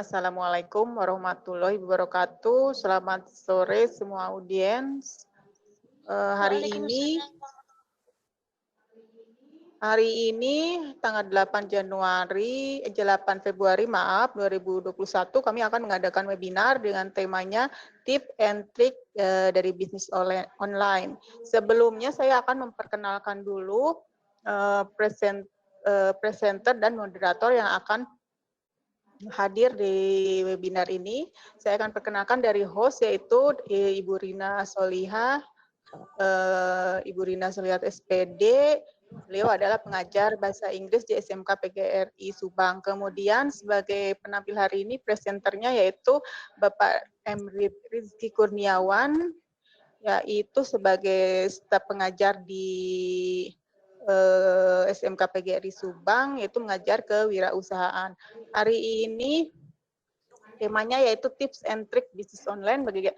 Assalamualaikum warahmatullahi wabarakatuh. Selamat sore semua audiens. Hari ini tanggal 8 Februari 2021 kami akan mengadakan webinar dengan temanya Tip and Trick dari bisnis online. Sebelumnya saya akan memperkenalkan dulu presenter dan moderator yang akan hadir di webinar ini. Saya akan perkenalkan dari host yaitu Ibu Rina Solihah, SPD. Beliau adalah pengajar bahasa Inggris di SMK PGRI Subang. Kemudian sebagai penampil hari ini presenternya yaitu Bapak M. Rizky Kurniawan, yaitu sebagai staf pengajar di SMK PGRI Subang, yaitu mengajar kewirausahaan. Hari ini temanya yaitu tips and trick bisnis online bagi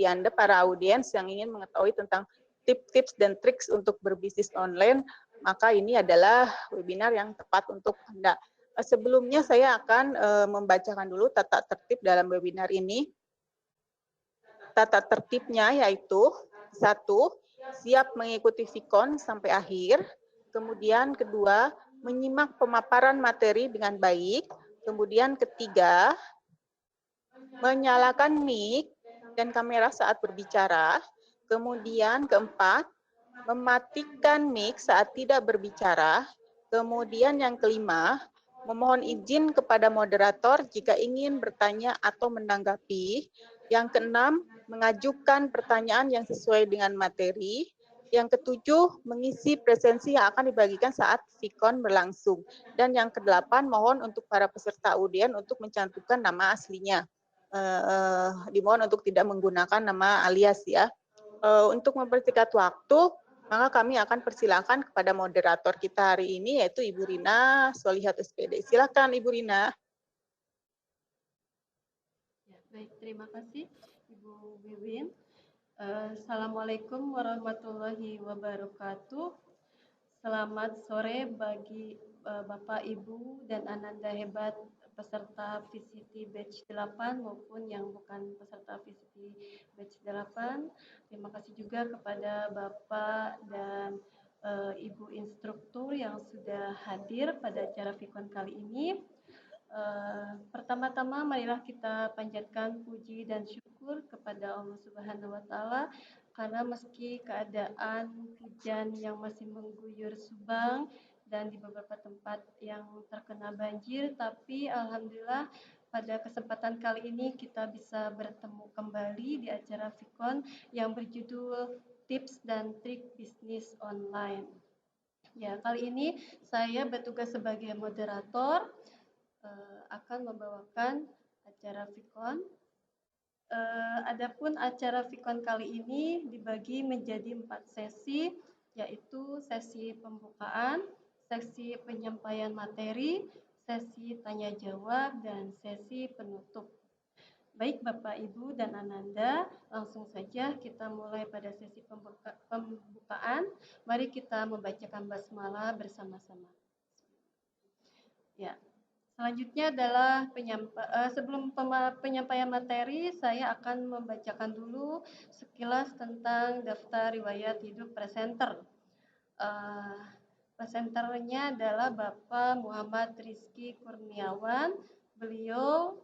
Anda para audiens yang ingin mengetahui tentang tips dan triks untuk berbisnis online, maka ini adalah webinar yang tepat untuk Anda. Sebelumnya saya akan membacakan dulu tata tertib dalam webinar ini. Tata tertibnya yaitu 1. Siap mengikuti Vikon sampai akhir. Kemudian kedua, menyimak pemaparan materi dengan baik. Kemudian ketiga, menyalakan mic dan kamera saat berbicara. Kemudian keempat, mematikan mic saat tidak berbicara. Kemudian yang kelima, memohon izin kepada moderator jika ingin bertanya atau menanggapi. Yang keenam, mengajukan pertanyaan yang sesuai dengan materi. Yang ketujuh, mengisi presensi yang akan dibagikan saat Vikon berlangsung. Dan yang kedelapan, mohon untuk para peserta audien untuk mencantumkan nama aslinya. Dimohon untuk tidak menggunakan nama alias ya. Untuk mempersingkat waktu, maka kami akan persilakan kepada moderator kita hari ini yaitu Ibu Rina Solihah SPD. Silakan Ibu Rina. Ya, baik, terima kasih Ibu Wiwin. Assalamualaikum warahmatullahi wabarakatuh. Selamat sore bagi Bapak, Ibu, dan Ananda hebat peserta VCT Batch 8 maupun yang bukan peserta VCT Batch 8. Terima kasih juga kepada Bapak dan Ibu instruktur yang sudah hadir pada acara Vikon kali ini. Pertama-tama marilah kita panjatkan puji dan syukur kepada Allah Subhanahu wa Ta'ala, karena meski keadaan hujan yang masih mengguyur Subang dan di beberapa tempat yang terkena banjir, tapi alhamdulillah pada kesempatan kali ini kita bisa bertemu kembali di acara Vikon yang berjudul Tips dan Trik Bisnis Online. Ya, kali ini saya bertugas sebagai moderator akan membawakan acara Vikon. Adapun acara Vikon kali ini dibagi menjadi 4 sesi, yaitu sesi pembukaan, sesi penyampaian materi, sesi tanya jawab, dan sesi penutup. Baik Bapak, Ibu, dan Ananda, langsung saja kita mulai pada sesi pembukaan. Mari kita membacakan basmalah bersama-sama. Ya. Selanjutnya adalah sebelum penyampaian materi, saya akan membacakan dulu sekilas tentang daftar riwayat hidup presenter. Presenternya adalah Bapak Muhammad Rizky Kurniawan. Beliau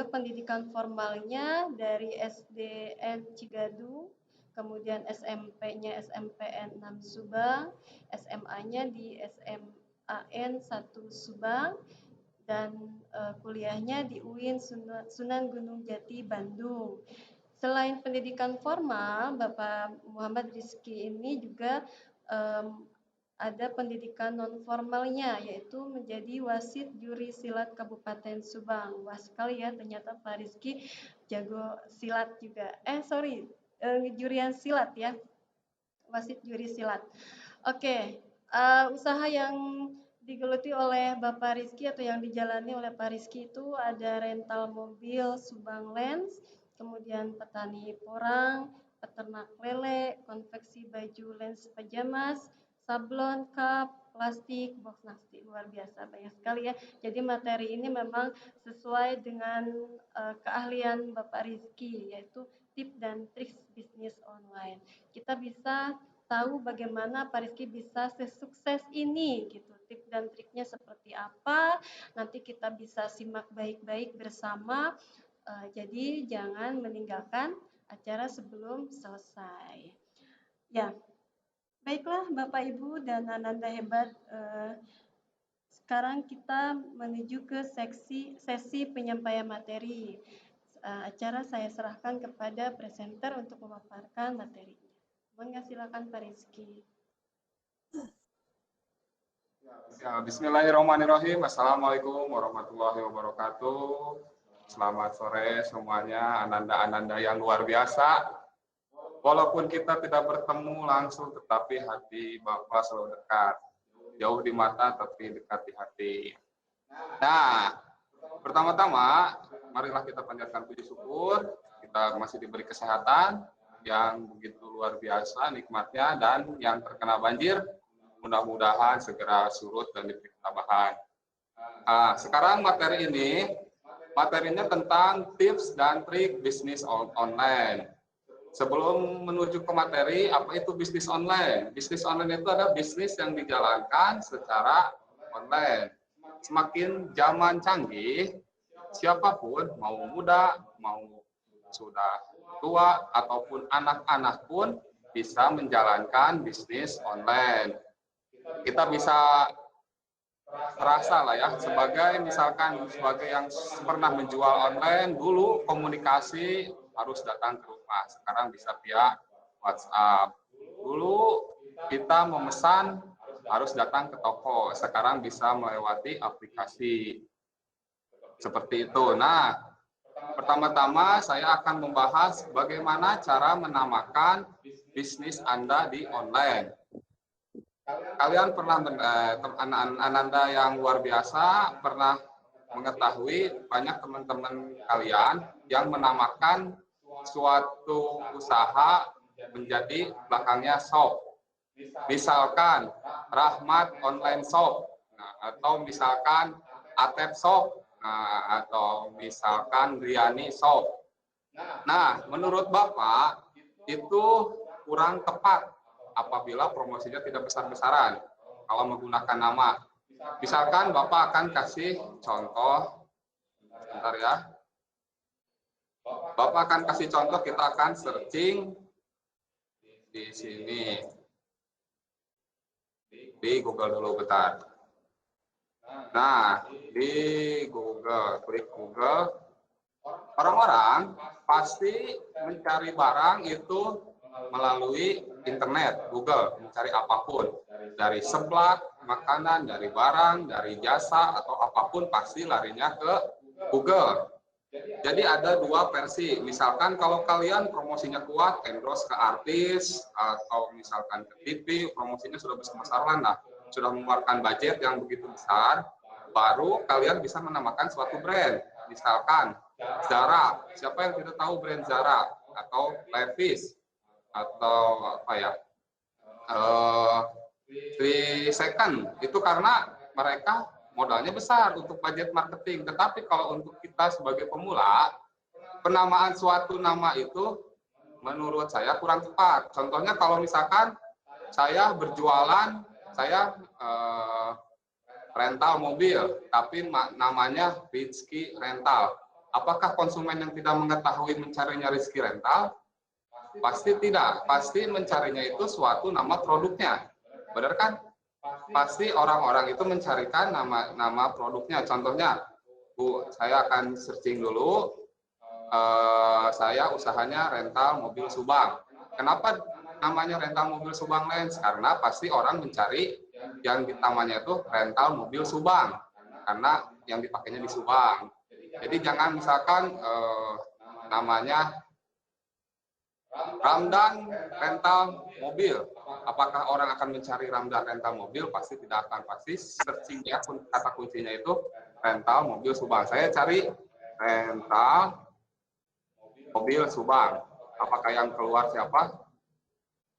pendidikan formalnya dari SDN Cigadu, kemudian SMP-nya SMPN 6 Subang, SMA-nya di SMAN 1 Subang, dan kuliahnya di UIN Sunan Gunung Jati, Bandung. Selain pendidikan formal, Bapak Muhammad Rizky ini juga ada pendidikan non formalnya, yaitu menjadi wasit juri silat Kabupaten Subang. Wah sekali ya, ternyata Pak Rizky jago silat juga. Jurian silat ya, wasit juri silat. Oke, usaha yang digeluti oleh Bapak Rizky atau yang dijalani oleh Pak Rizky itu ada rental mobil Subang Lens, kemudian petani porang, peternak lele, konveksi baju lens pajamas, sablon, cup, plastik, box nasi, luar biasa banyak sekali ya. Jadi materi ini memang sesuai dengan keahlian Bapak Rizky, yaitu tip dan trik bisnis online. Kita bisa tahu bagaimana Pak Rizky bisa sesukses ini gitu. Tip dan triknya seperti apa, nanti kita bisa simak baik-baik bersama. Jadi jangan meninggalkan acara sebelum selesai. Ya, baiklah Bapak Ibu dan Ananda hebat. Sekarang kita menuju ke sesi penyampaian materi. Acara saya serahkan kepada presenter untuk memaparkan materinya. Mohon silakan Pak Rizky. Ya, bismillahirrahmanirrahim. Assalamualaikum warahmatullahi wabarakatuh. Selamat sore semuanya, ananda-ananda yang luar biasa. Walaupun kita tidak bertemu langsung, tetapi hati Bapak selalu dekat. Jauh di mata, tapi dekat di hati. Nah, pertama-tama, marilah kita panjatkan puji syukur. Kita masih diberi kesehatan yang begitu luar biasa nikmatnya, dan yang terkena banjir, mudah-mudahan segera surut dan diberi ketabahan. Nah, sekarang materinya tentang tips dan trik bisnis online. Sebelum menuju ke materi, apa itu bisnis online? Bisnis online itu adalah bisnis yang dijalankan secara online. Semakin zaman canggih, siapapun, mau muda, mau sudah tua, ataupun anak-anak pun bisa menjalankan bisnis online. Kita bisa terasa lah ya, sebagai yang pernah menjual online, dulu komunikasi harus datang ke rumah, sekarang bisa via WhatsApp. Dulu kita memesan harus datang ke toko, sekarang bisa melewati aplikasi. Seperti itu. Nah, pertama-tama saya akan membahas bagaimana cara menamakan bisnis Anda di online. Kalian pernah, Ananda yang luar biasa, pernah mengetahui banyak teman-teman kalian yang menamakan suatu usaha menjadi belakangnya shop. Misalkan Rahmat Online Shop, atau misalkan Atep Shop, atau misalkan Riani Shop. Nah, menurut Bapak itu kurang tepat apabila promosinya tidak besar-besaran kalau menggunakan nama. Misalkan Bapak akan kasih contoh, sebentar ya. Bapak akan kasih contoh, kita akan searching di sini. Di Google dulu bentar. Nah, di Google, klik Google. Orang-orang pasti mencari barang itu melalui internet, Google, mencari apapun. Dari seblak, makanan, dari barang, dari jasa, atau apapun pasti larinya ke Google. Jadi ada dua versi. Misalkan kalau kalian promosinya kuat, endorse ke artis, atau misalkan ke TV, promosinya sudah besar-besaran lah, sudah mengeluarkan budget yang begitu besar, baru kalian bisa menamakan suatu brand. Misalkan Zara, siapa yang tidak tahu brand Zara, atau Levi's, atau apa ya, 3 Second, itu karena mereka modalnya besar untuk budget marketing. Tetapi kalau untuk kita sebagai pemula, penamaan suatu nama itu menurut saya kurang tepat. Contohnya kalau misalkan saya berjualan, saya rental mobil, tapi namanya Rizky Rental. Apakah konsumen yang tidak mengetahui mencarinya Rizky Rental? Pasti tidak. Pasti mencarinya itu suatu nama produknya. Benar kan? Pasti orang-orang itu mencarikan nama produknya. Contohnya, Bu, saya akan searching dulu. Saya usahanya rental mobil Subang. Kenapa namanya rental mobil Subang Lens? Karena pasti orang mencari yang namanya itu rental mobil Subang, karena yang dipakainya di Subang. Jadi jangan misalkan namanya Ramdan rental mobil. Apakah orang akan mencari Ramdan rental mobil? Pasti tidak akan. Pasti searchingnya, kata kuncinya itu rental mobil Subang. Saya cari rental mobil Subang. Apakah yang keluar siapa?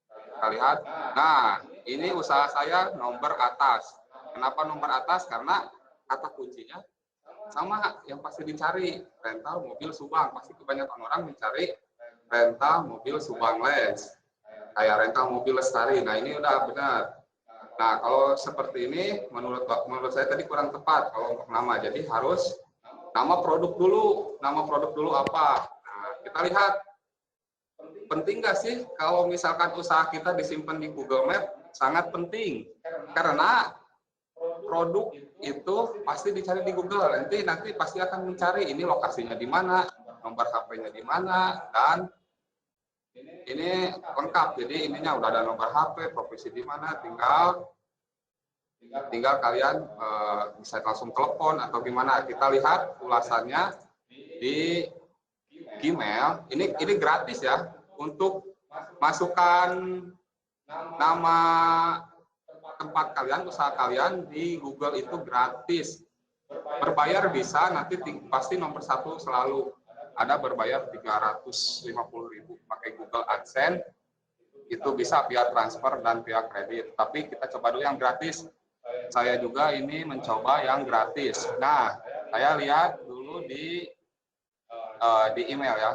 Kita lihat. Nah, ini usaha saya nomor atas. Kenapa nomor atas? Karena kata kuncinya sama yang pasti dicari, rental mobil Subang. Pasti kebanyakan orang mencari rental mobil Subang Lens, kayak rental mobil Lestari. Nah ini udah benar. Nah kalau seperti ini menurut saya tadi kurang tepat kalau untuk nama. Jadi harus nama produk dulu. Nama produk dulu apa? Nah, kita lihat penting nggak sih kalau misalkan usaha kita disimpan di Google Map? Sangat penting karena produk itu pasti dicari di Google. Nanti pasti akan mencari ini lokasinya di mana, nomor HP-nya di mana, dan ini lengkap. Jadi ininya udah ada nomor HP, profesi di mana, tinggal kalian bisa langsung telepon atau gimana. Kita lihat ulasannya di Gmail. Ini gratis ya untuk masukkan nama tempat kalian, usaha kalian di Google itu gratis. Berbayar bisa, nanti pasti nomor 1 selalu ada berbayar 350.000 pakai Google AdSense. Itu bisa via transfer dan via kredit. Tapi kita coba dulu yang gratis. Saya juga ini mencoba yang gratis. Nah, saya lihat dulu di email ya.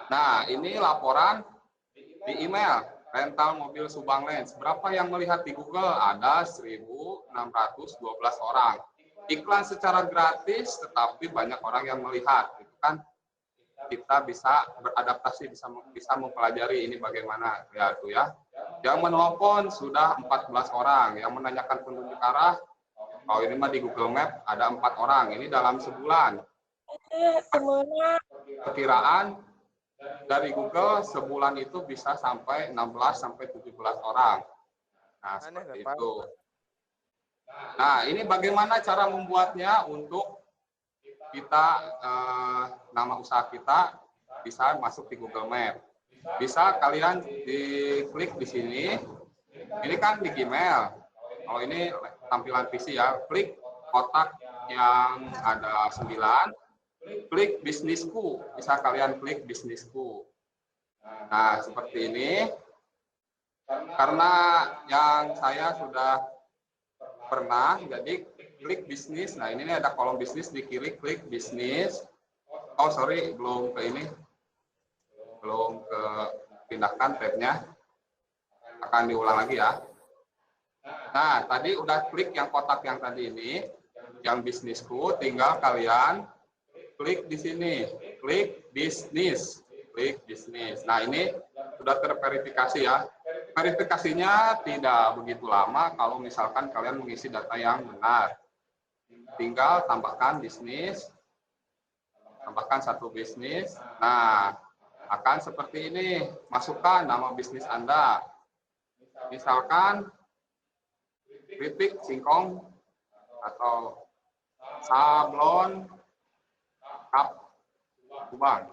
Nah, ini laporan di email rental mobil Subang Lens. Berapa yang melihat di Google? Ada 1.612 orang. Iklan secara gratis, tetapi banyak orang yang melihat. Itu kan kita bisa beradaptasi, bisa mempelajari ini bagaimana. Ya, tuh ya. Yang menelpon sudah 14 orang. Yang menanyakan petunjuk arah, kalau ini mah di Google Map ada 4 orang. Ini dalam sebulan. Perkiraan dari Google sebulan itu bisa sampai 16 sampai 17 orang. Nah, seperti itu. Nah, ini bagaimana cara membuatnya untuk kita nama usaha kita bisa masuk di Google Map. Bisa kalian diklik di sini. Ini kan di Gmail. Kalau ini tampilan PC ya, klik kotak yang ada 9. Klik bisnisku, bisa kalian klik bisnisku. Nah, seperti ini. Karena yang saya sudah pernah, jadi klik bisnis. Nah, ini ada kolom bisnis, di kiri klik bisnis. Oh, sorry, belum ke ini. Belum ke pindahkan tabnya. Akan diulang lagi ya. Nah, tadi udah klik yang kotak yang tadi ini, yang bisnisku, tinggal kalian klik di sini, klik bisnis, klik bisnis. Nah, ini sudah terverifikasi ya. Verifikasinya tidak begitu lama kalau misalkan kalian mengisi data yang benar. Tinggal tambahkan bisnis, tambahkan 1 bisnis. Nah, akan seperti ini. Masukkan nama bisnis Anda. Misalkan keripik singkong atau sablon Kap Subang.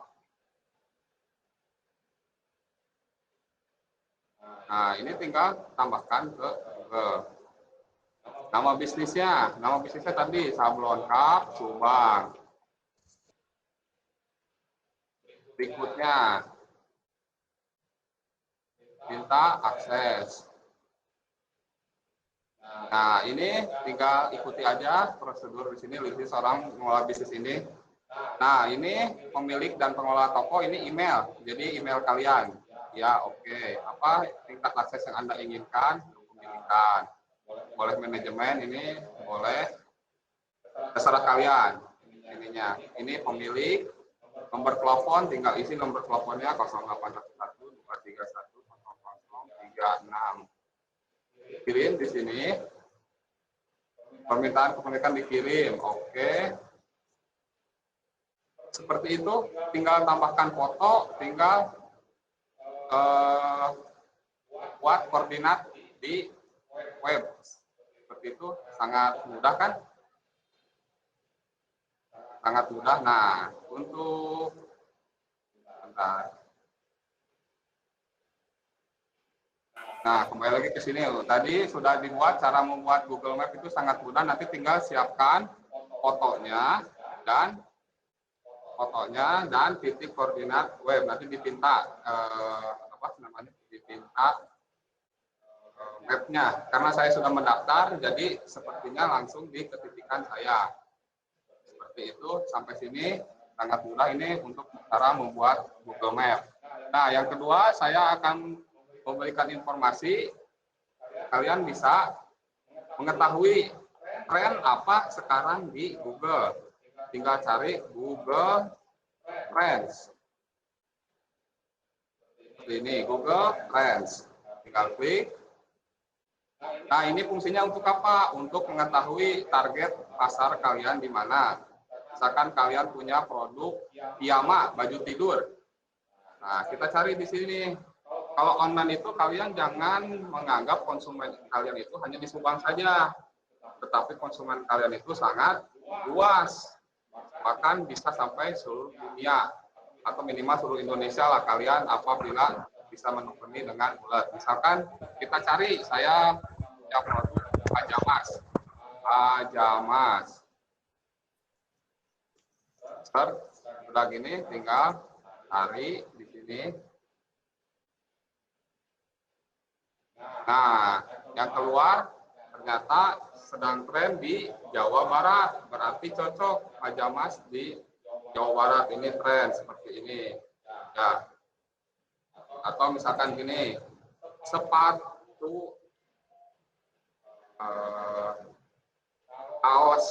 Nah, ini tinggal tambahkan ke nama bisnisnya. Nama bisnisnya tadi Sablon Kap Subang. Berikutnya minta akses. Nah, ini tinggal ikuti aja prosedur di sini. Lihat seorang mengelola bisnis ini. Nah, ini pemilik dan pengelola toko, ini email. Jadi email kalian. Ya, oke. Apa tingkat akses yang Anda inginkan? Kepemilikan. Boleh manajemen, ini boleh. Terserah kalian. Ininya. Ini pemilik. Nomor telepon, tinggal isi nomor teleponnya 0811 231 0036. Kirim di sini. Permintaan kepemilikan dikirim. Oke. Seperti itu, tinggal tambahkan foto, tinggal buat koordinat di web. Seperti itu, sangat mudah kan? Sangat mudah. Nah, untuk bentar. Nah, kembali lagi ke sini. Tadi sudah dibuat, cara membuat Google Map itu sangat mudah. Nanti tinggal siapkan fotonya dan titik koordinat web. Nanti dipinta apa namanya? Dipinta webnya. Karena saya sudah mendaftar, jadi sepertinya langsung diketikkan saya. Seperti itu, sampai sini sangat mudah ini untuk cara membuat Google Map. Nah, yang kedua saya akan memberikan informasi, kalian bisa mengetahui tren apa sekarang di Google. Tinggal cari Google Trends. Ini Google Trends. Tinggal klik. Nah, ini fungsinya untuk apa? Untuk mengetahui target pasar kalian di mana. Misalkan kalian punya produk piyama, baju tidur. Nah, kita cari di sini. Kalau online itu kalian jangan menganggap konsumen kalian itu hanya di Subang saja. Tetapi konsumen kalian itu sangat luas. Bahkan bisa sampai seluruh dunia. Atau minimal seluruh Indonesia lah kalian apabila bisa menemui dengan bulat. Misalkan kita cari, saya punya produk pajamas. Pajamas. Sudah gini, tinggal cari di sini. Nah, yang keluar ternyata sedang tren di Jawa Barat. Berarti cocok pajamas di Jawa Barat, ini tren seperti ini. Ya. Atau misalkan gini, sepatu kaos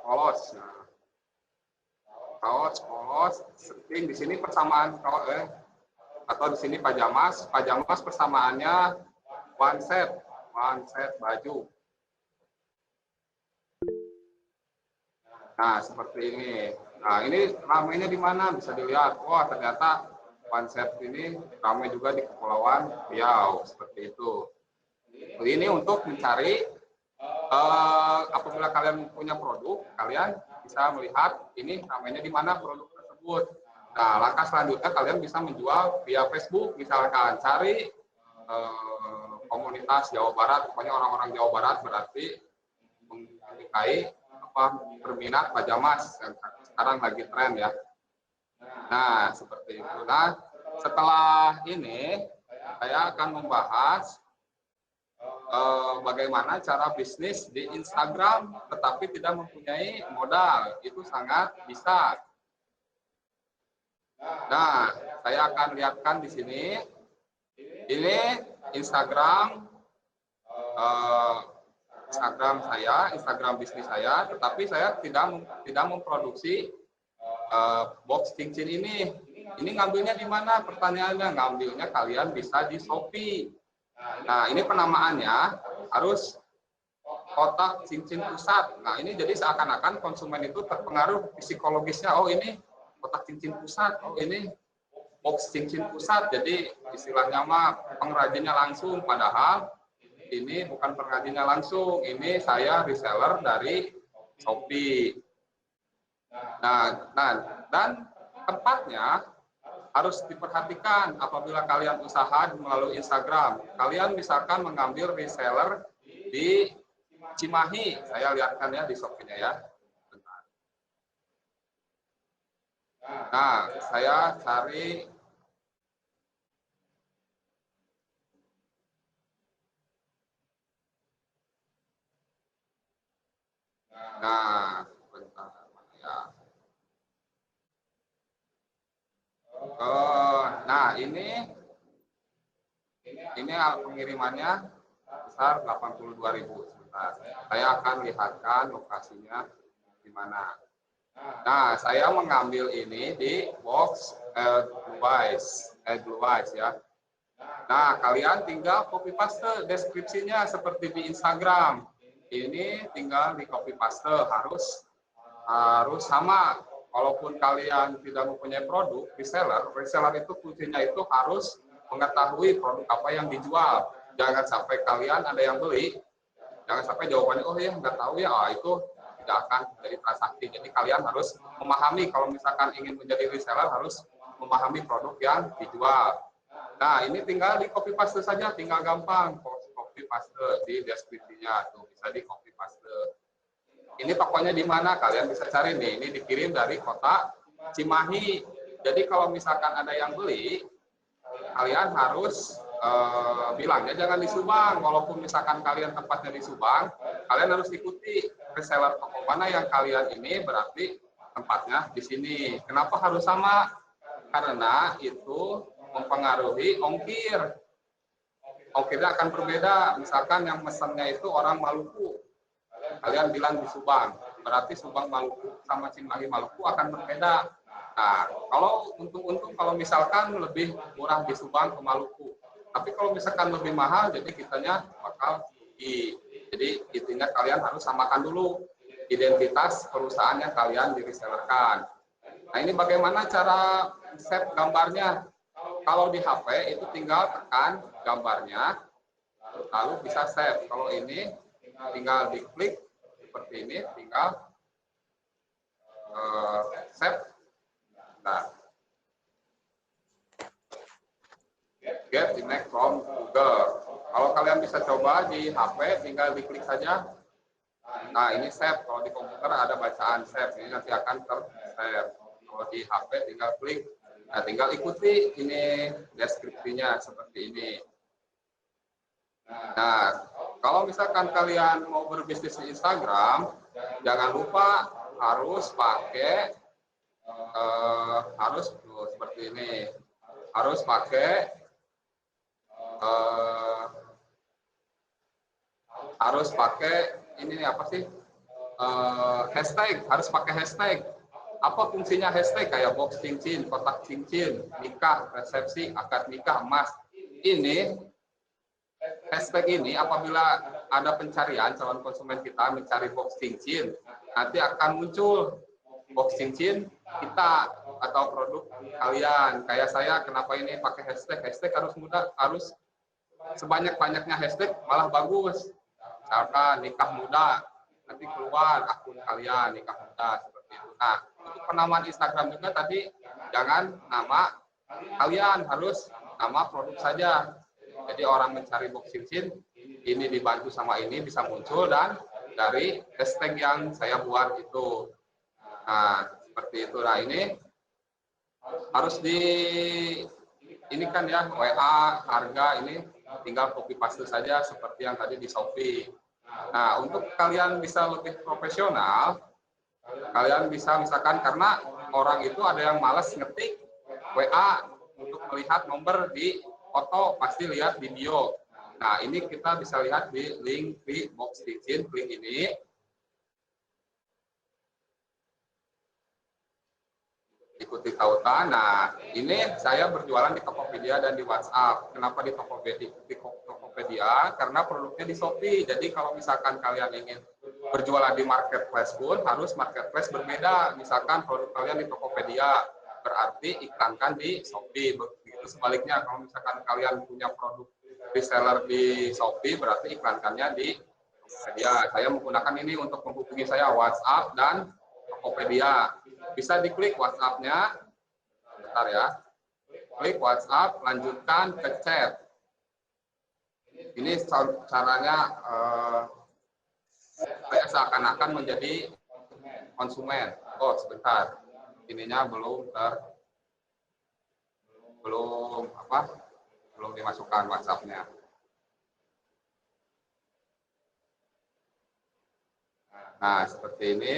polos. Nah, kaos polos, di sini persamaan atau di sini pajamas. Pajamas persamaannya one set baju. Nah, seperti ini. Nah, ini ramainya di mana? Bisa dilihat. Wah, ternyata one set ini ramai juga di Kepulauan Riau. Seperti itu. Ini untuk mencari, apabila kalian punya produk, kalian bisa melihat ini ramainya di mana produk tersebut. Nah, langkah selanjutnya kalian bisa menjual via Facebook. Misalkan cari komunitas Jawa Barat, pokoknya orang-orang Jawa Barat berarti menyukai berminat pajamas yang sekarang lagi tren ya. Nah, seperti itu. Nah, setelah ini saya akan membahas bagaimana cara bisnis di Instagram tetapi tidak mempunyai modal. Itu sangat bisa. Nah, saya akan lihatkan di sini. Ini Instagram saya, Instagram bisnis saya, tetapi saya tidak memproduksi box cincin ini. Ini ngambilnya di mana? Pertanyaannya, ngambilnya kalian bisa di Shopee. Nah, ini penamaannya harus kotak cincin pusat. Nah, ini jadi seakan-akan konsumen itu terpengaruh psikologisnya. Oh, ini kotak cincin pusat. Oh, ini box cincin pusat. Jadi istilahnya mah pengrajinnya langsung, padahal ini bukan pengrajinnya langsung. Ini saya reseller dari Shopee. Nah, dan tempatnya harus diperhatikan apabila kalian usaha melalui Instagram. Kalian misalkan mengambil reseller di Cimahi. Saya lihatkan ya di Shopee-nya ya. Bentar. Nah, saya cari bentar ya. Nah, ini pengirimannya besar 82.000. Sebentar. Saya akan lihatkan lokasinya di mana. Nah, saya mengambil ini di box Blue Wise ya. Nah, kalian tinggal copy paste deskripsinya seperti di Instagram. Ini tinggal di copy paste, harus sama. Walaupun kalian tidak mempunyai produk, reseller itu kuncinya itu harus mengetahui produk apa yang dijual. Jangan sampai kalian ada yang beli, jangan sampai jawabannya, oh ya nggak tahu ya, itu tidak akan menjadi transaksi. Jadi kalian harus memahami, kalau misalkan ingin menjadi reseller harus memahami produk yang dijual. Nah, ini tinggal di copy paste saja, tinggal gampang copy paste di deskripsinya, tuh bisa di copy paste. Ini tokonya di mana? Kalian bisa cari nih. Ini dikirim dari kota Cimahi. Jadi kalau misalkan ada yang beli, kalian harus bilangnya jangan di Subang. Walaupun misalkan kalian tempatnya di Subang, kalian harus ikuti reseller toko mana yang kalian ini berarti tempatnya di sini. Kenapa harus sama? Karena itu mempengaruhi ongkir. Ongkirnya akan berbeda. Misalkan yang mesennya itu orang Maluku, kalian bilang di Subang, berarti Subang Maluku sama Cimahi Maluku akan berbeda. Nah, kalau untung-untung kalau misalkan lebih murah di Subang ke Maluku, tapi kalau misalkan lebih mahal, jadi kitanya bakal rugi. Jadi intinya kalian harus samakan dulu identitas perusahaan yang kalian diresellerkan. Nah, ini bagaimana cara save gambarnya? Kalau di HP itu tinggal tekan gambarnya, lalu bisa save. Kalau ini tinggal diklik seperti ini, tinggal save. Nah, get image from Google. Kalau kalian bisa coba di HP, tinggal diklik saja. Nah, ini save. Kalau di komputer ada bacaan save, ini nanti akan ter-save. Kalau di HP tinggal klik. Nah, tinggal ikuti ini deskripsinya seperti ini. Nah, kalau misalkan kalian mau berbisnis di Instagram, jangan lupa harus pakai seperti ini. Harus pakai ini apa sih? Hashtag, harus pakai hashtag. Apa fungsinya hashtag? Kayak box cincin, kotak cincin, nikah, resepsi, akad nikah, emas. Ini hashtag ini apabila ada pencarian calon konsumen kita mencari box cincin, nanti akan muncul box cincin kita atau produk kalian. Kayak saya, kenapa ini pakai hashtag? Hashtag harus mudah, harus sebanyak-banyaknya hashtag malah bagus. Misalkan nikah muda, nanti keluar akun kalian nikah muda seperti itu. Nah, untuk penamaan Instagram juga tadi jangan nama kalian, harus nama produk saja. Jadi orang mencari box cincin, ini dibantu sama ini bisa muncul dan dari hashtag yang saya buat itu. Nah, seperti itu. Nah, ini harus ini kan ya WA, harga ini tinggal copy paste saja seperti yang tadi di Shopee. Nah, untuk kalian bisa lebih profesional, kalian bisa misalkan karena orang itu ada yang malas ngetik WA untuk melihat nomor di foto, pasti lihat video. Nah, ini kita bisa lihat di link di box cincin, klik ini. Ikuti tautan. Nah, ini saya berjualan di Tokopedia dan di WhatsApp. Kenapa di Tokopedia? Karena produknya di Shopee. Jadi kalau misalkan kalian ingin berjualan di marketplace pun harus marketplace berbeda. Misalkan produk kalian di Tokopedia, berarti iklankan di Shopee. Begitu sebaliknya, kalau misalkan kalian punya produk reseller di Shopee, berarti iklankannya di Tokopedia. Saya menggunakan ini untuk menghubungi saya WhatsApp dan Tokopedia. Bisa diklik WhatsApp-nya, bentar ya, klik WhatsApp, lanjutkan ke chat. Ini caranya saya seakan-akan menjadi konsumen. Oh, sebentar, ininya belum dimasukkan WhatsApp-nya. Nah, seperti ini.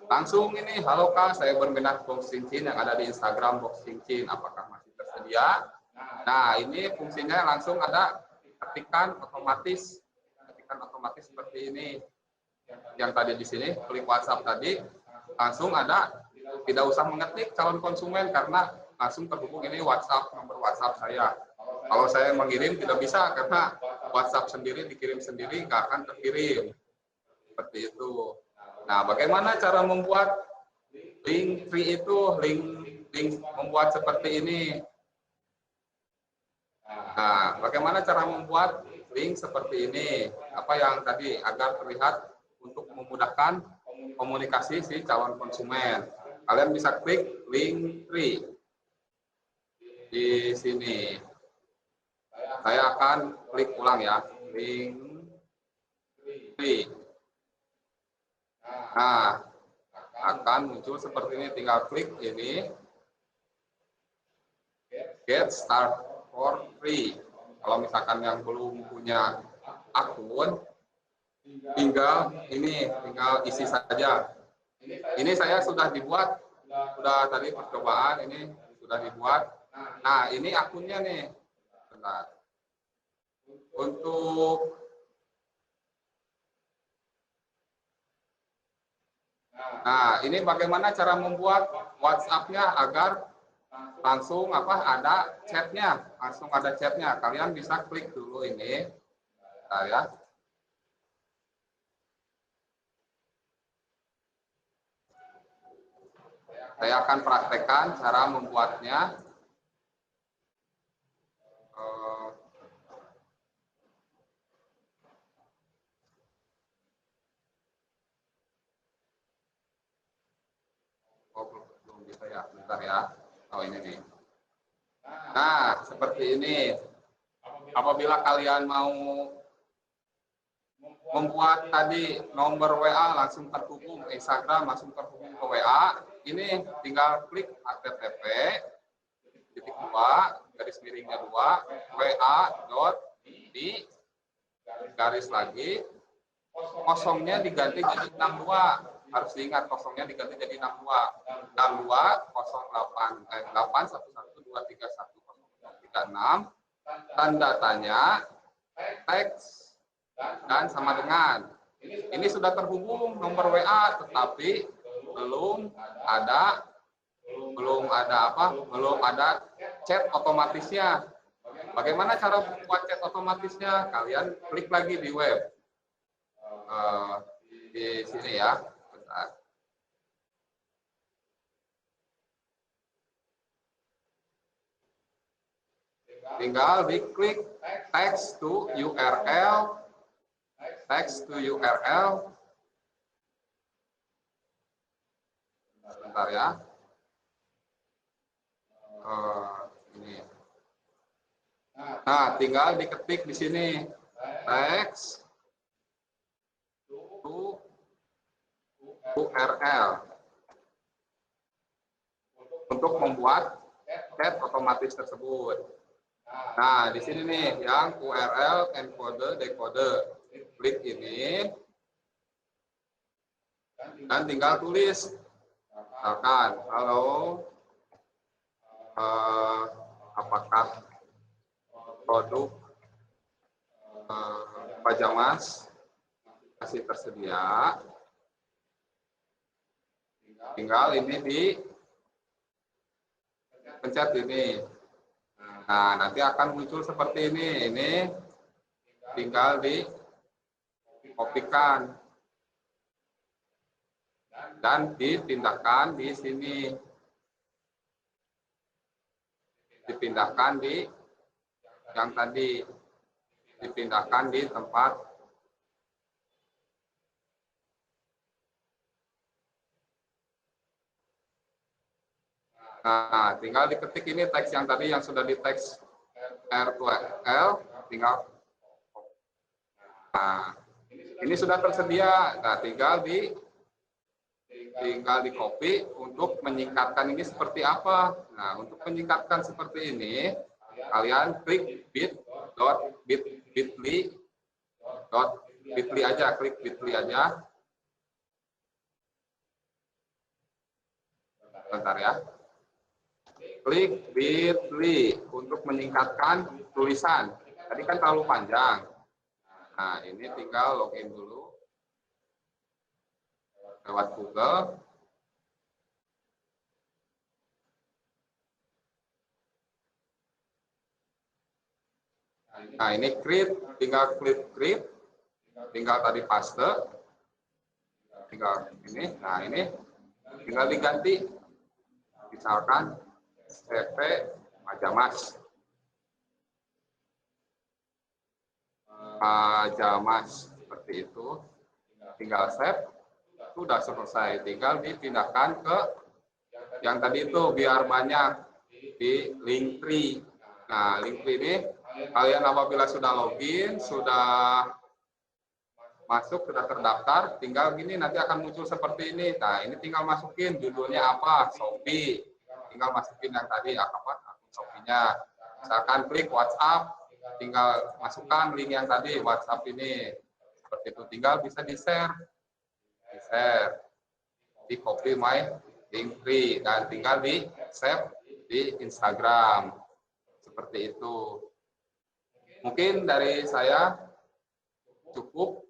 Langsung ini, halo Kak, saya berminat box cincin yang ada di Instagram box cincin, apakah masih tersedia? Nah, ini fungsinya langsung ada ketikan otomatis seperti ini. Yang tadi di sini, klik WhatsApp tadi, langsung ada, tidak usah mengetik calon konsumen karena langsung terhubung ini WhatsApp, nomor WhatsApp saya. Kalau saya mengirim tidak bisa karena WhatsApp sendiri dikirim sendiri, nggak akan terkirim. Seperti itu. Nah, bagaimana cara membuat link free itu, link membuat seperti ini. Nah, bagaimana cara membuat link seperti ini? Apa yang tadi agar terlihat untuk memudahkan komunikasi si calon konsumen. Kalian bisa klik link free di sini. Saya akan klik ulang ya, link free. Nah, akan muncul seperti ini, tinggal klik ini, get start for free. Kalau misalkan yang belum punya akun, tinggal isi saja. Ini saya sudah dibuat, sudah tadi percobaan ini sudah dibuat. Nah, ini akunnya nih. Bentar. Nah, ini bagaimana cara membuat WhatsApp-nya agar langsung ada chatnya, langsung ada chatnya. Kalian bisa klik dulu ini, ya. Saya akan praktekkan cara membuatnya. Belum bisa ya, bentar ya. Oh, ini nih. Nah, seperti ini. Apabila kalian mau membuat tadi nomor WA langsung terhubung ke Instagram, langsung terhubung ke WA, ini tinggal klik http://wa.di garis lagi kosongnya diganti jadi 62. Harus diingat kosongnya diganti jadi 62. 811231036 tanda tanya teks dan sama dengan. Ini sudah terhubung nomor WA, tetapi belum ada chat otomatisnya. Bagaimana cara membuat chat otomatisnya? Kalian klik lagi di web. Di sini ya. Bentar. Tinggal diklik text to URL. Bentar ya. Ini. Nah, tinggal diketik di sini text to URL untuk membuat chat otomatis tersebut. Nah, di sini nih yang URL encode decode. Klik ini dan tinggal tulis. Misalkan, halo, apakah produk pajamas masih tersedia? Tinggal ini di pencet ini. Nah, nanti akan muncul seperti ini. Ini tinggal dikopikan dan dipindahkan di sini. Dipindahkan di yang tadi. Dipindahkan di tempat Nah, tinggal diketik ini teks yang tadi yang sudah di teks R2L, tinggal. Nah, ini sudah tersedia. Nah, tinggal di copy untuk menyingkatkan ini seperti apa. Nah, untuk menyingkatkan seperti ini, kalian klik bit.ly aja, klik bit.ly aja. Bentar ya. Klik bit.ly untuk menyingkatkan tulisan. Tadi kan terlalu panjang. Nah, ini tinggal login dulu lewat Google. Nah, ini create, tinggal klik create, tinggal tadi paste, tinggal ini. Nah, ini tinggal diganti, misalkan CP pajamas, seperti itu. Tinggal save, sudah selesai. Tinggal dipindahkan ke yang tadi itu biar banyak di Linktree. Nah, Linktree ini kalian apabila sudah login, sudah masuk, sudah terdaftar, tinggal gini nanti akan muncul seperti ini. Nah, ini tinggal masukin judulnya apa, Shopee. Tinggal masukin yang tadi akun Shopee-nya. Misalkan klik WhatsApp. tinggal masukkan link yang tadi WhatsApp ini. Seperti itu, tinggal bisa di-share, di copy my link free dan tinggal di-save di Instagram. Seperti itu. Mungkin dari saya cukup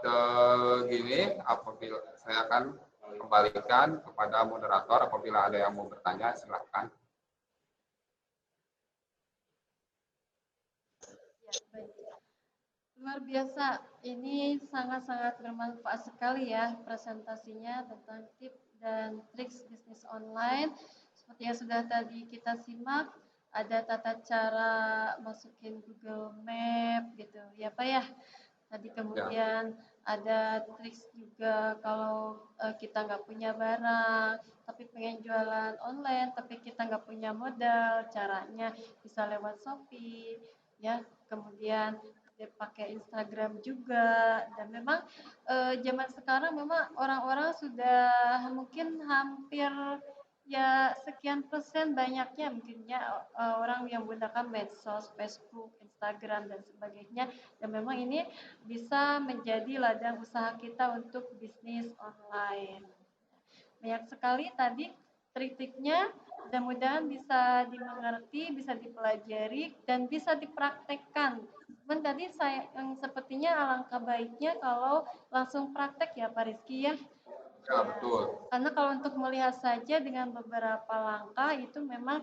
segini. Apabila saya akan kembalikan kepada moderator apabila ada yang mau bertanya, silahkan. Ya, baik. Luar biasa, ini sangat-sangat bermanfaat sekali ya presentasinya tentang tips dan triks bisnis online. Seperti yang sudah tadi kita simak, ada tata cara masukin Google Map gitu, ya Pak ya. Tadi kemudian ada triks juga kalau kita nggak punya barang, tapi pengen jualan online, tapi kita nggak punya modal, caranya bisa lewat Shopee, ya. Kemudian dia pakai Instagram juga, dan memang zaman sekarang memang orang-orang sudah mungkin hampir ya sekian persen banyaknya mungkinnya orang yang menggunakan medsos, Facebook, Instagram dan sebagainya, dan memang ini bisa menjadi ladang usaha kita untuk bisnis online. Banyak sekali tadi trik-triknya, mudah-mudahan bisa dimengerti, bisa dipelajari, dan bisa dipraktekkan. Cuman tadi saya yang sepertinya alangkah baiknya kalau langsung praktek ya Pak Rizky ya. Ya, betul. Karena kalau untuk melihat saja dengan beberapa langkah itu memang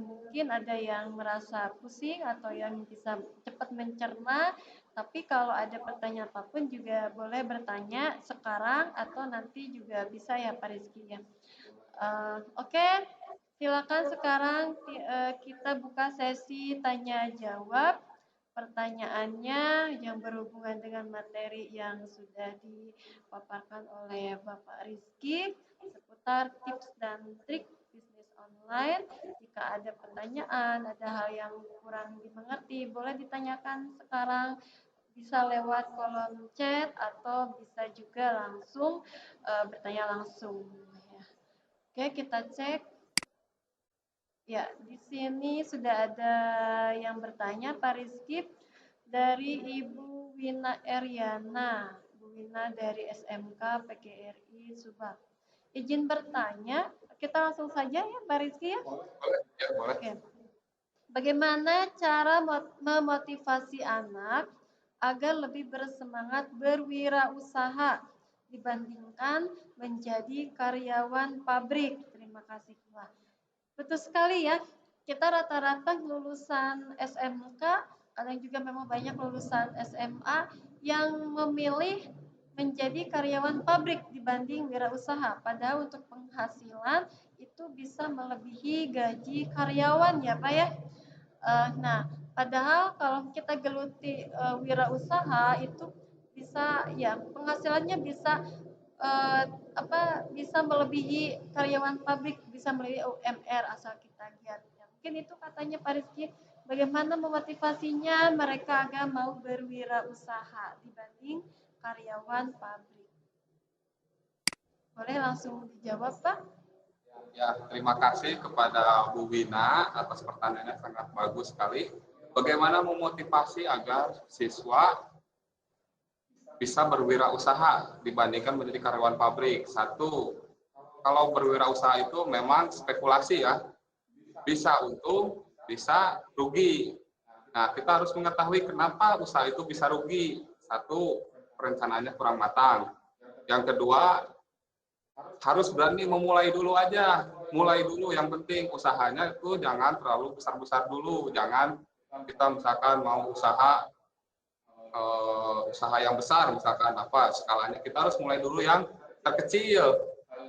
mungkin ada yang merasa pusing atau yang bisa cepat mencerna, tapi kalau ada pertanyaan apapun juga boleh bertanya sekarang atau nanti juga bisa ya Pak Rizky ya. Oke, silakan sekarang kita buka sesi tanya jawab. Pertanyaannya yang berhubungan dengan materi yang sudah dipaparkan oleh Bapak Rizky seputar tips dan trik bisnis online. Jika ada pertanyaan, ada hal yang kurang dimengerti, boleh ditanyakan sekarang, bisa lewat kolom chat atau bisa juga langsung bertanya langsung. Ya. Oke, kita cek. Ya, di sini sudah ada yang bertanya, Pak Rizky, dari Ibu Wina Eryana. Bu Wina dari SMK PGRI Subang. Izin bertanya, kita langsung saja ya Pak Rizky ya? Boleh, ya boleh. Oke. Bagaimana cara memotivasi anak agar lebih bersemangat berwirausaha dibandingkan menjadi karyawan pabrik? Terima kasih. Wah, betul sekali ya, kita rata-rata lulusan SMK, kadang juga memang banyak lulusan SMA yang memilih menjadi karyawan pabrik dibanding wirausaha. Padahal untuk penghasilan itu bisa melebihi gaji karyawan ya Pak ya. Nah, padahal kalau kita geluti wirausaha itu bisa ya penghasilannya bisa bisa melebihi karyawan pabrik, bisa melebihi UMR asal kita giat. Ya, mungkin itu katanya Pak Rizky, bagaimana memotivasinya mereka agar mau berwirausaha dibanding karyawan pabrik. Boleh langsung dijawab Pak? Ya, terima kasih kepada Bu Wina atas pertanyaannya, sangat bagus sekali. Bagaimana memotivasi agar siswa bisa berwirausaha dibandingkan menjadi karyawan pabrik? Satu, kalau berwirausaha itu memang spekulasi ya, bisa untung, bisa rugi. Nah, kita harus mengetahui kenapa usaha itu bisa rugi. Satu, perencanaannya kurang matang. Yang kedua, harus berani memulai dulu aja. Mulai dulu, yang penting usahanya itu jangan terlalu besar-besar dulu. Jangan kita misalkan mau usaha yang besar, misalkan apa skalanya, kita harus mulai dulu yang terkecil.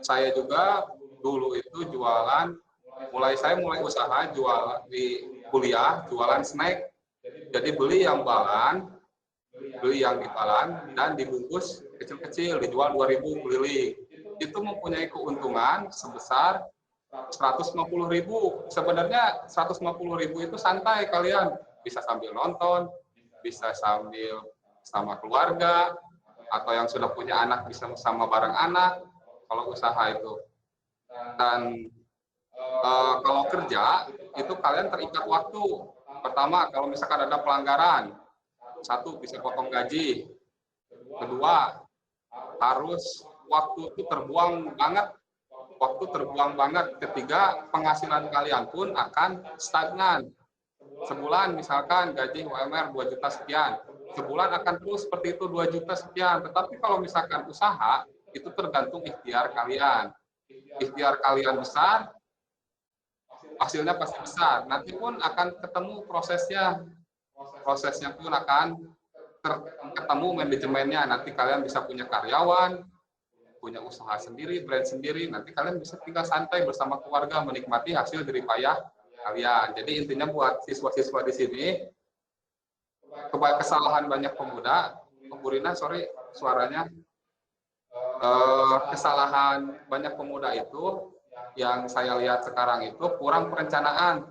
Saya juga dulu itu saya mulai usaha jual di kuliah, jualan snack. Jadi beli yang di balan dan dibungkus kecil-kecil, dijual 2.000 keliling. Itu mempunyai keuntungan sebesar 150.000. Sebenarnya 150.000 itu santai, kalian bisa sambil nonton, bisa sambil sama keluarga, atau yang sudah punya anak bisa sama bareng anak kalau usaha itu. Dan kalau kerja itu kalian terikat waktu. Pertama, kalau misalkan ada pelanggaran, satu, bisa potong gaji. Kedua, harus waktu itu terbuang banget. Waktu terbuang banget. Ketiga, penghasilan kalian pun akan stagnan. Sebulan misalkan gaji UMR 2 juta sekian. Sebulan akan terus seperti itu 2 juta sekian. Tetapi kalau misalkan usaha, itu tergantung ikhtiar kalian. Ikhtiar kalian besar, hasilnya pasti besar. Nanti pun akan ketemu prosesnya. Prosesnya pun akan ketemu manajemennya. Nanti kalian bisa punya karyawan, punya usaha sendiri, brand sendiri. Nanti kalian bisa tinggal santai bersama keluarga menikmati hasil jerih payah kalian. Jadi intinya buat siswa-siswa di sini, kesalahan banyak pemuda, Bu Rina, sorry suaranya, kesalahan banyak pemuda itu yang saya lihat sekarang itu kurang perencanaan.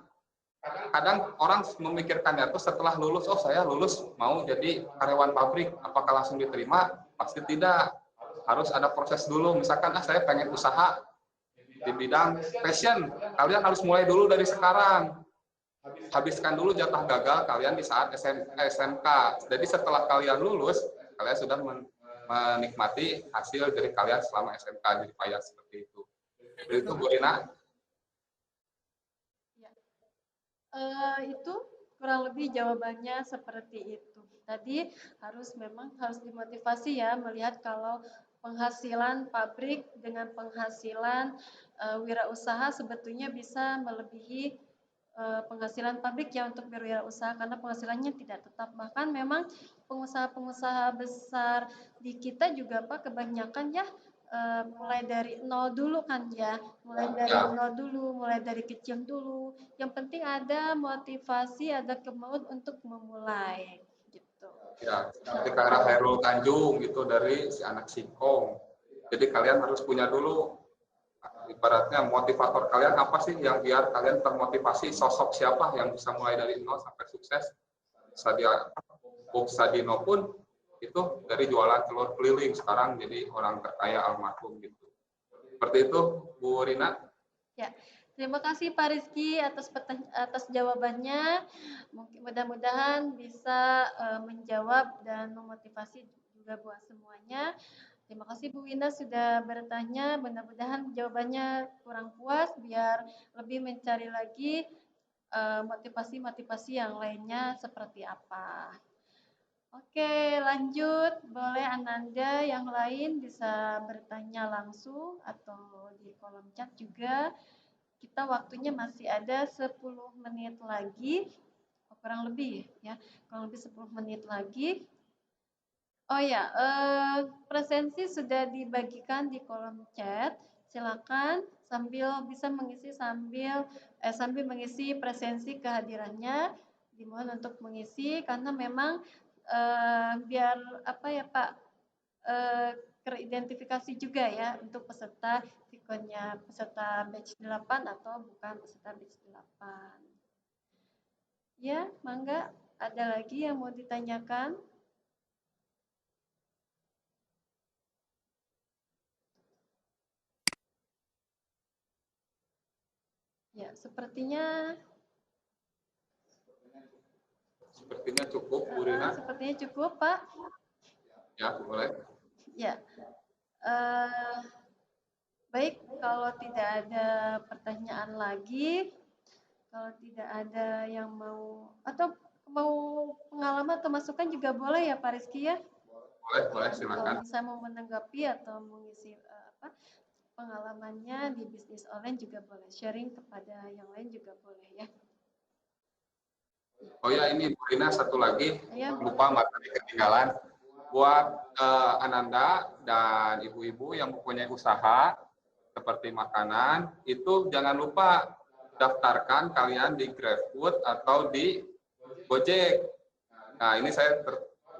Kadang orang memikirkannya tuh setelah lulus, oh saya lulus mau jadi karyawan pabrik, apakah langsung diterima? Pasti tidak. Harus ada proses dulu. Misalkan saya pengen usaha di bidang fashion, kalian harus mulai dulu dari sekarang. Habiskan dulu jatah gagal kalian di saat SMK. Jadi setelah kalian lulus, kalian sudah menikmati hasil dari kalian selama SMK, jadi payah seperti itu. Jadi itu Bu Rina. Itu kurang lebih jawabannya seperti itu. Tadi memang harus dimotivasi ya, melihat kalau penghasilan pabrik dengan penghasilan wirausaha sebetulnya bisa melebihi penghasilan pabrik ya untuk berwirausaha, karena penghasilannya tidak tetap. Bahkan memang pengusaha-pengusaha besar di kita juga Pak kebanyakan ya mulai dari nol dulu kan ya, mulai dari nol dulu, mulai dari kecil dulu. Yang penting ada motivasi, ada kemauan untuk memulai gitu. Ya, seperti kayak Hairul Tanjung gitu dari si anak singkong. Jadi kalian harus punya dulu ibaratnya motivator kalian apa sih yang biar kalian termotivasi, sosok siapa yang bisa mulai dari nol sampai sukses. Bob Sadino pun itu dari jualan telur keliling sekarang jadi orang terkaya almarhum gitu. Seperti itu Bu Rina. Ya, terima kasih Pak Rizky atas jawabannya. Mudah-mudahan bisa menjawab dan memotivasi juga buat semuanya. Terima kasih Bu Wina sudah bertanya. Mudah-mudahan jawabannya kurang puas, biar lebih mencari lagi motivasi-motivasi yang lainnya seperti apa. Oke, lanjut. Boleh Ananda yang lain bisa bertanya langsung atau di kolom chat juga. Kita waktunya masih ada 10 menit lagi. Kurang lebih ya. Kurang lebih 10 menit lagi. Oh ya, presensi sudah dibagikan di kolom chat. Silakan bisa mengisi sambil mengisi presensi kehadirannya. Dimohon untuk mengisi karena memang biar apa ya Pak, teridentifikasi juga ya untuk peserta Vikonya peserta batch 8 atau bukan peserta batch 8. Ya, mangga ada lagi yang mau ditanyakan? Ya, sepertinya cukup, Bu Rina. Sepertinya cukup, Pak. Ya, boleh. Ya. Baik, kalau tidak ada pertanyaan lagi, kalau tidak ada yang mau pengalaman atau masukan juga boleh ya Pak Rizky ya? Boleh, silakan. Kalau bisa mau menanggapi atau mengisi pengalamannya di bisnis online juga boleh, sharing kepada yang lain juga boleh ya. Oh ya, ini Bu Rina satu lagi, lupa materi ketinggalan. Buat Ananda dan ibu-ibu yang mempunyai usaha seperti makanan, itu jangan lupa daftarkan kalian di GrabFood atau di Gojek. Nah, ini saya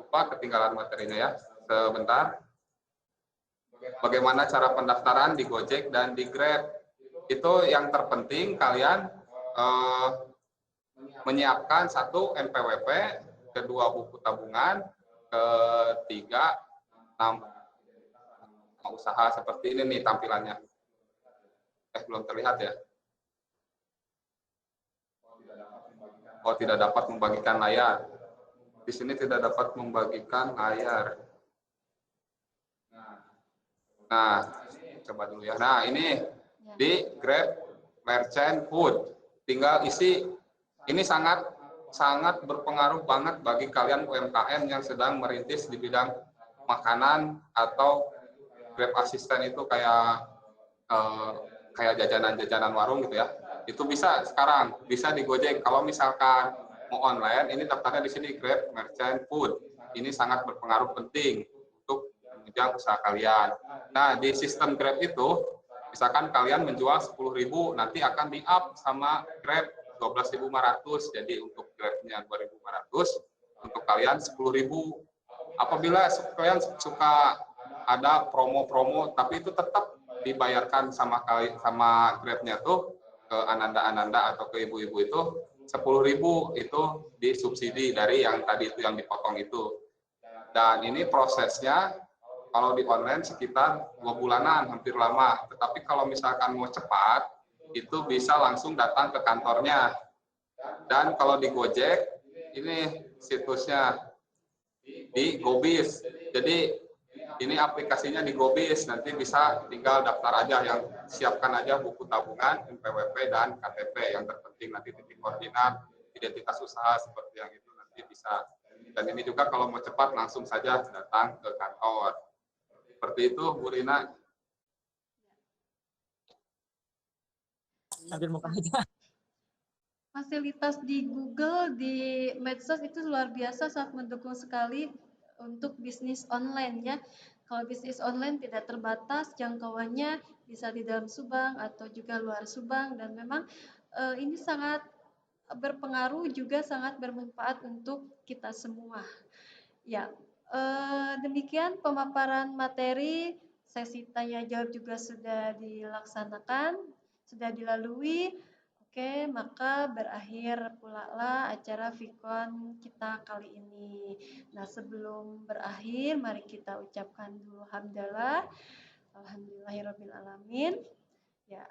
lupa ketinggalan materinya ya. Sebentar. Bagaimana cara pendaftaran di Gojek dan di Grab? Itu yang terpenting kalian menyiapkan 1 NPWP, kedua buku tabungan, ketiga usaha seperti ini nih tampilannya. Belum terlihat ya? Oh, tidak dapat membagikan layar. Di sini tidak dapat membagikan layar. Nah, coba dulu ya. Nah, ini di Grab Merchant Food. Tinggal isi. Ini sangat berpengaruh banget bagi kalian UMKM yang sedang merintis di bidang makanan atau Grab Assistant itu kayak jajanan-jajanan warung gitu ya. Itu bisa sekarang, bisa di Gojek. Kalau misalkan mau online, ini daftarnya di sini Grab Merchant Food. Ini sangat berpengaruh penting untuk menunjang usaha kalian. Nah, di sistem Grab itu, misalkan kalian menjual 10.000, nanti akan di-up sama Grab 12.500. Jadi untuk Grab-nya 2.500, untuk kalian 10.000. Apabila kalian suka ada promo-promo, tapi itu tetap dibayarkan sama Grab-nya tuh ke Ananda atau ke ibu-ibu itu 10.000 itu disubsidi dari yang tadi itu yang dipotong itu. Dan ini prosesnya kalau di online sekitar 2 bulanan, hampir lama. Tetapi kalau misalkan mau cepat, itu bisa langsung datang ke kantornya. Dan kalau di Gojek, ini situsnya di Gobis. Jadi ini aplikasinya di Gobis, nanti bisa tinggal daftar aja, yang siapkan aja buku tabungan, NPWP, dan KTP. Yang terpenting nanti titik koordinat, identitas usaha seperti yang itu nanti bisa. Dan ini juga kalau mau cepat langsung saja datang ke kantor. Seperti itu, Bu Rina. Fasilitas di Google, di medsos itu luar biasa, sangat mendukung sekali untuk bisnis online ya. Kalau bisnis online tidak terbatas, jangkauannya bisa di dalam Subang atau juga luar Subang, dan memang ini sangat berpengaruh, juga sangat bermanfaat untuk kita semua. Ya, demikian pemaparan materi. Sesi tanya jawab juga sudah dilaksanakan, sudah dilalui. Oke, maka berakhir pula lah acara Vikon kita kali ini. Nah, sebelum berakhir, mari kita ucapkan dulu hamdalah. Alhamdulillahirrabbilalamin. Ya,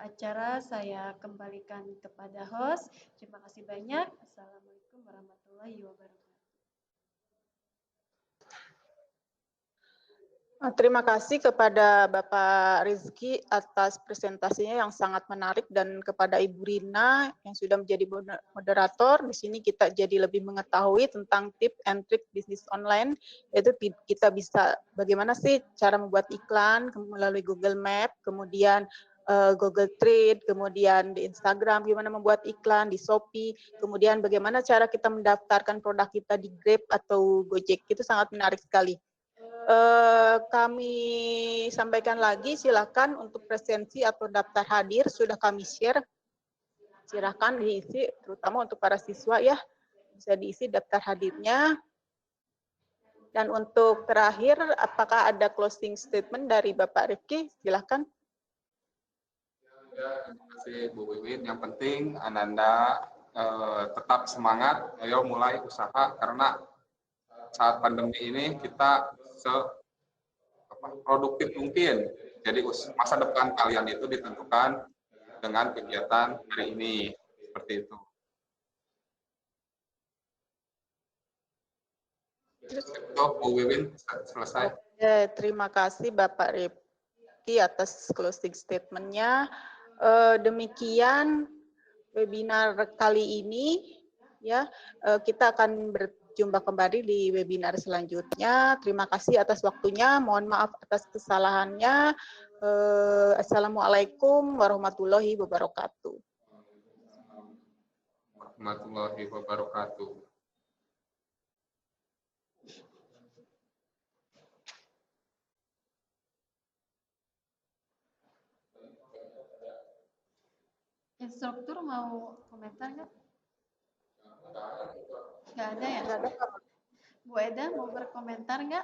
acara saya kembalikan kepada host. Terima kasih banyak. Assalamualaikum warahmatullahi wabarakatuh. Terima kasih kepada Bapak Rizky atas presentasinya yang sangat menarik, dan kepada Ibu Rina yang sudah menjadi moderator. Di sini kita jadi lebih mengetahui tentang tips and trik bisnis online, yaitu kita bisa bagaimana sih cara membuat iklan melalui Google Map, kemudian Google Trade, kemudian di Instagram gimana membuat iklan, di Shopee, kemudian bagaimana cara kita mendaftarkan produk kita di Grab atau Gojek. Itu sangat menarik sekali. Kami sampaikan lagi, silakan untuk presensi atau daftar hadir sudah kami share, silakan diisi, terutama untuk para siswa ya, bisa diisi daftar hadirnya. Dan untuk terakhir, apakah ada closing statement dari Bapak Rifki? Silakan. Ya, terima kasih Bu Wiwin. Yang penting Ananda tetap semangat, ayo mulai usaha, karena saat pandemi ini kita produktif mungkin. Jadi masa depan kalian itu ditentukan dengan kegiatan hari ini. Seperti itu. Bu Wiwin, selesai. Terima kasih Bapak Rifki atas closing statement-nya. Demikian webinar kali ini. Ya, kita akan berjumpa kembali di webinar selanjutnya. Terima kasih atas waktunya. Mohon maaf atas kesalahannya. Assalamualaikum warahmatullahi wabarakatuh. Warahmatullahi wabarakatuh. Instruktur mau komentar nggak? Nggak ada ya? Bu Eda mau berkomentar nggak?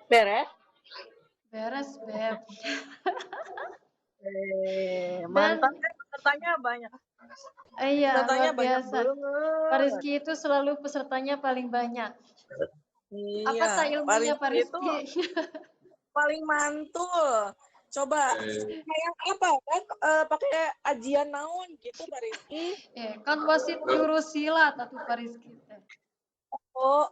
Beres? Beres, Beb. Mantap kan, pesertanya banyak. Iya, Pesertanya luar banyak biasa. banget. Pak Rizky itu selalu pesertanya paling banyak. Iya, Apa tak ilmunya Pak Rizky itu Rizky? paling mantul. Coba Oke. kayak apa kan pakai ajian naon gitu Pak Rizky. Kan wasit juru silat atuh Pak Rizky teh. Oh,